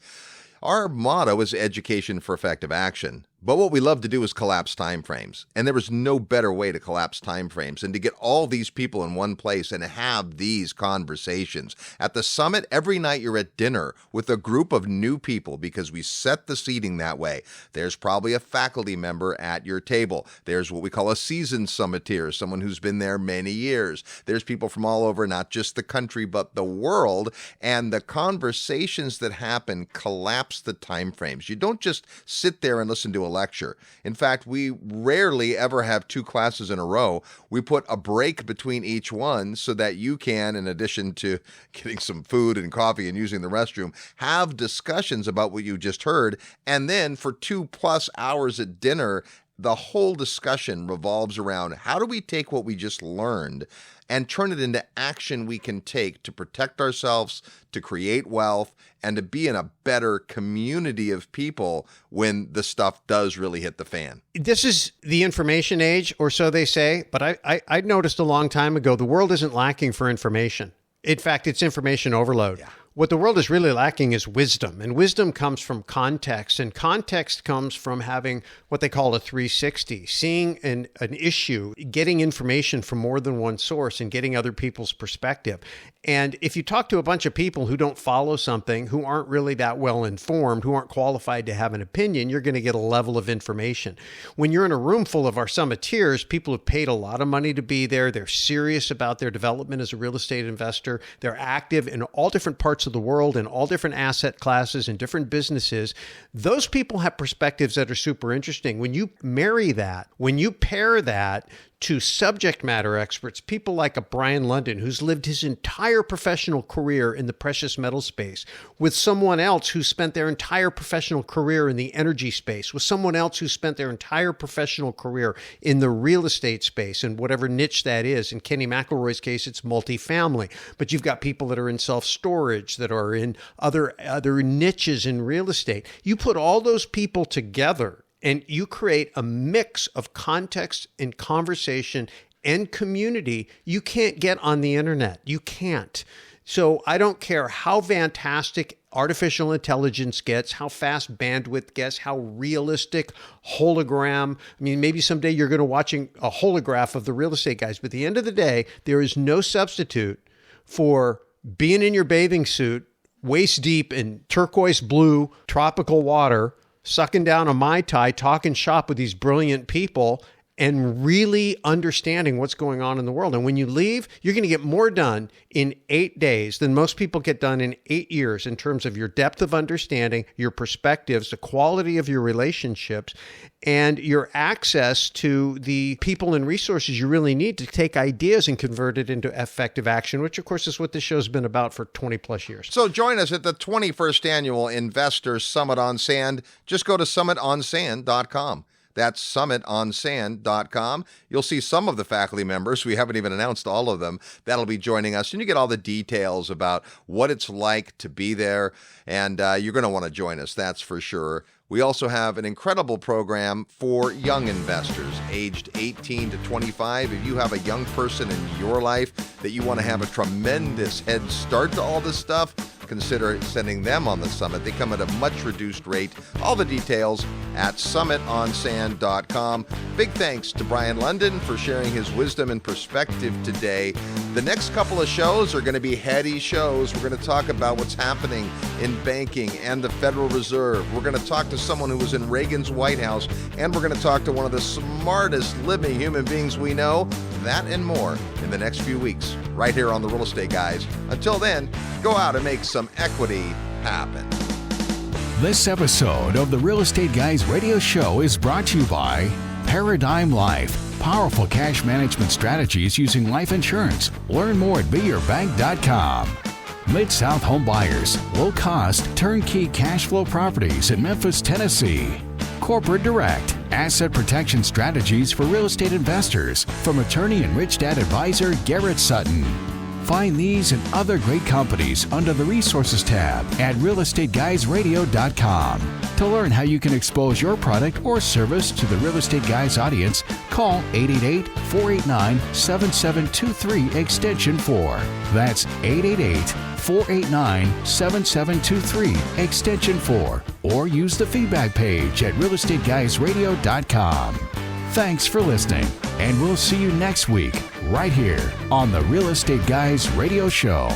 Our motto is education for effective action. But what we love to do is collapse timeframes. And there is no better way to collapse timeframes than to get all these people in one place and have these conversations. At the summit, every night you're at dinner with a group of new people because we set the seating that way. There's probably a faculty member at your table. There's what we call a seasoned summiteer, someone who's been there many years. There's people from all over, not just the country, but the world. And the conversations that happen collapse the timeframes. You don't just sit there and listen to a lecture. In fact, we rarely ever have 2 classes in a row. We put a break between each one so that you can, in addition to getting some food and coffee and using the restroom, have discussions about what you just heard. And then for 2+ hours at dinner, the whole discussion revolves around how do we take what we just learned and turn it into action we can take to protect ourselves, to create wealth, and to be in a better community of people when the stuff does really hit the fan. This is the information age, or so they say, but I noticed a long time ago, the world isn't lacking for information. In fact, it's information overload. Yeah. What the world is really lacking is wisdom, and wisdom comes from context, and context comes from having what they call a 360, seeing an issue, getting information from more than one source, and getting other people's perspective. And if you talk to a bunch of people who don't follow something, who aren't really that well informed, who aren't qualified to have an opinion, you're going to get a level of information. When you're in a room full of our summiteers, people have paid a lot of money to be there. They're serious about their development as a real estate investor. They're active in all different parts of the world, in all different asset classes, in different businesses. Those people have perspectives that are super interesting. When you marry that, when you pair that to subject matter experts, people like a Brien Lundin, who's lived his entire professional career in the precious metal space, with someone else who spent their entire professional career in the energy space, with someone else who spent their entire professional career in the real estate space, and whatever niche that is. In Kenny McElroy's case, it's multifamily. But you've got people that are in self-storage, that are in other niches in real estate. You put all those people together, and you create a mix of context and conversation and community you can't get on the internet. You can't. So I don't care how fantastic artificial intelligence gets, how fast bandwidth gets, how realistic hologram. I mean, maybe someday you're going to watching a holograph of the real estate guys. But at the end of the day, there is no substitute for being in your bathing suit, waist deep in turquoise blue tropical water, sucking down a Mai Tai, talking shop with these brilliant people, and really understanding what's going on in the world. And when you leave, you're going to get more done in 8 days than most people get done in 8 years in terms of your depth of understanding, your perspectives, the quality of your relationships, and your access to the people and resources you really need to take ideas and convert it into effective action, which, of course, is what this show's been about for 20 plus years. So join us at the 21st Annual Investors Summit on Sand. Just go to summitonsand.com. That's summitonsand.com. You'll see some of the faculty members. We haven't even announced all of them. That'll be joining us, and you get all the details about what it's like to be there, and you're going to want to join us, that's for sure. We also have an incredible program for young investors, aged 18 to 25. If you have a young person in your life that you want to have a tremendous head start to all this stuff, consider sending them on the summit. They come at a much reduced rate. All the details at summitonsand.com. Big thanks to Brien Lundin for sharing his wisdom and perspective today. The next couple of shows are going to be heady shows. We're going to talk about what's happening in banking and the Federal Reserve. We're going to talk to someone who was in Reagan's White House, and we're going to talk to one of the smartest living human beings we know. That and more in the next few weeks, right here on The Real Estate Guys. Until then, go out and make some equity happen. This episode of the Real Estate Guys radio show is brought to you by Paradigm Life. Powerful cash management strategies using life insurance. Learn more at beyourbank.com. Mid-South Home Buyers. Low-cost, turnkey cash flow properties in Memphis, Tennessee. Corporate Direct. Asset protection strategies for real estate investors from attorney and rich dad advisor Garrett Sutton. Find these and other great companies under the Resources tab at realestateguysradio.com. To learn how you can expose your product or service to the Real Estate Guys audience, call 888-489-7723 extension 4. That's 888-489-7723 extension 4. Or use the feedback page at realestateguysradio.com. Thanks for listening, and we'll see you next week right here on the Real Estate Guys radio show.